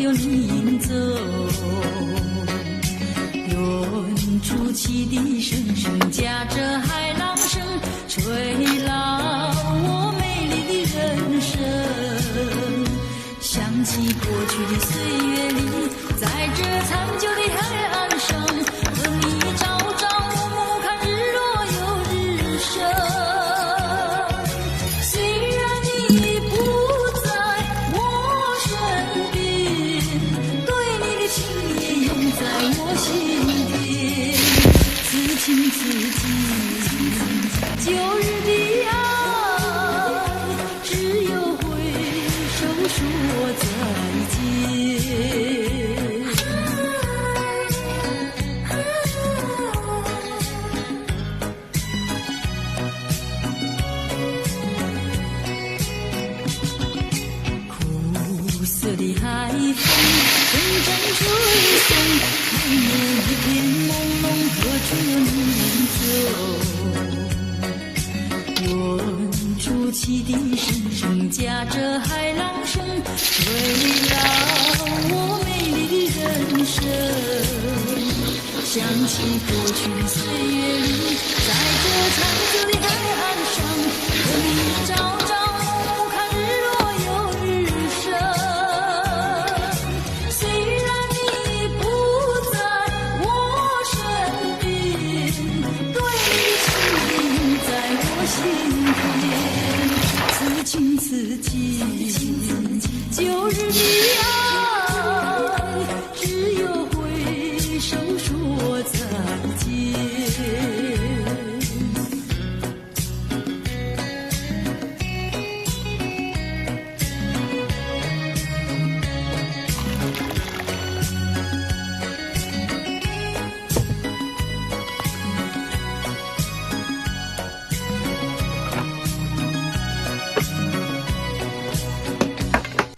有你引走。远处汽笛声声夹着海浪声，吹老我美丽的人生。想起过去的岁月里，在这残旧的海岸上，和你朝朝暮暮看日落又日升。虽然你不在我身边，对你的情也永在我心田。此情此景，旧日的爱，只有挥手说再见。苦涩的海风阵阵吹送，海面一片朦胧，何处有你走？远处汽笛声声夹着海浪声，吹老我美丽的人生。想起过去的岁月里，在这残旧的海岸上，和你朝朝暮暮看日落又日升。虽然你不在我身边，对你的情永在我心田。此情此景，旧日的爱，只有挥手说再见。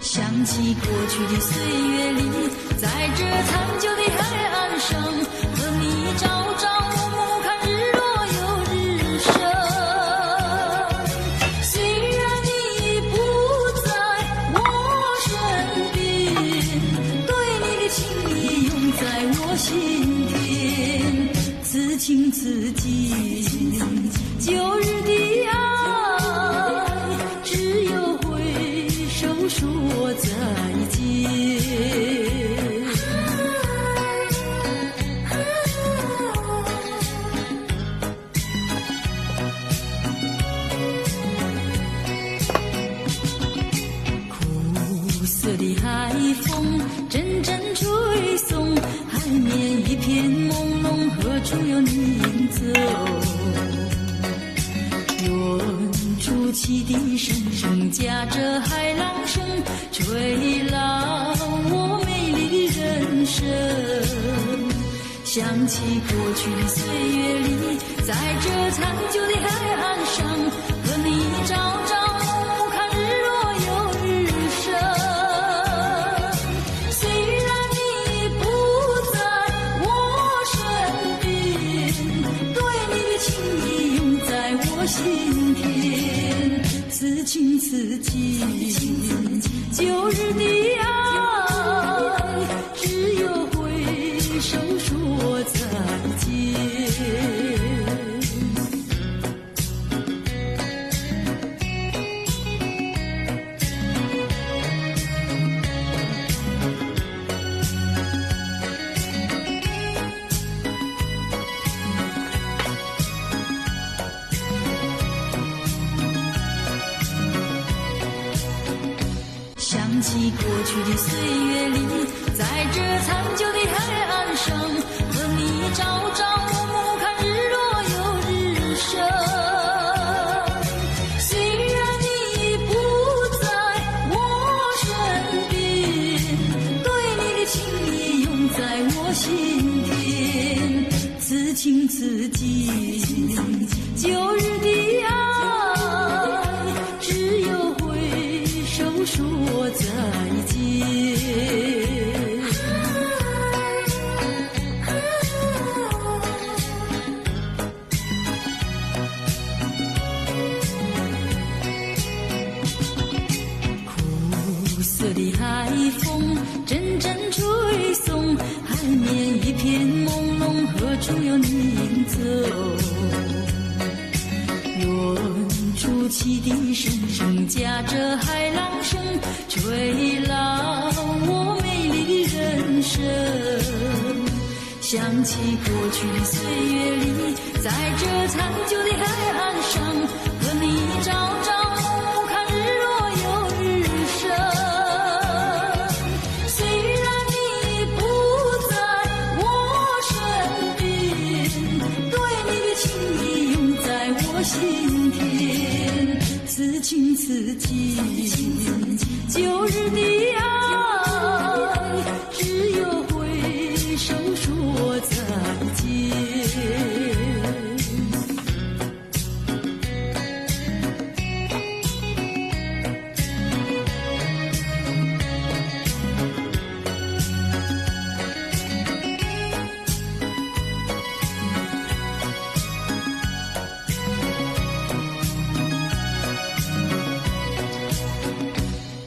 想起过去的岁月里，在这残旧的海岸上，和你朝朝暮暮看日落又日升。虽然你不在我身边，对你的情也永在我心田。此情此景，旧日的爱，只有挥手说再见。苦涩的海风阵阵吹送，海面一片朦胧，何处有你引走？远处汽笛声声夹着海浪声，吹老我美丽的人生。想起过去的岁月里，在这残旧的海岸上，和你朝朝暮暮看日落又日升。虽然你不在我身边，对你的情也永在我心田。此情此景，旧日的爱，只有挥手说再见。想起过去的岁月里，在这残旧的海岸上，和你朝朝暮暮看日落又日升。虽然你不在我身边，对你的情也永在我心田。此情此景，旧日的爱，只有挥手说再见。苦涩的海风阵阵终要你走。远处汽笛声声夹着海浪声，吹老我美丽人生。想起过去岁月里，在这残旧的海岸上，和你朝朝看日落又日升。虽然你不在我身边，对你的情意永在我心田。此情此景，旧日的爱，只有挥手说再见。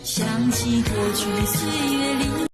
想起过去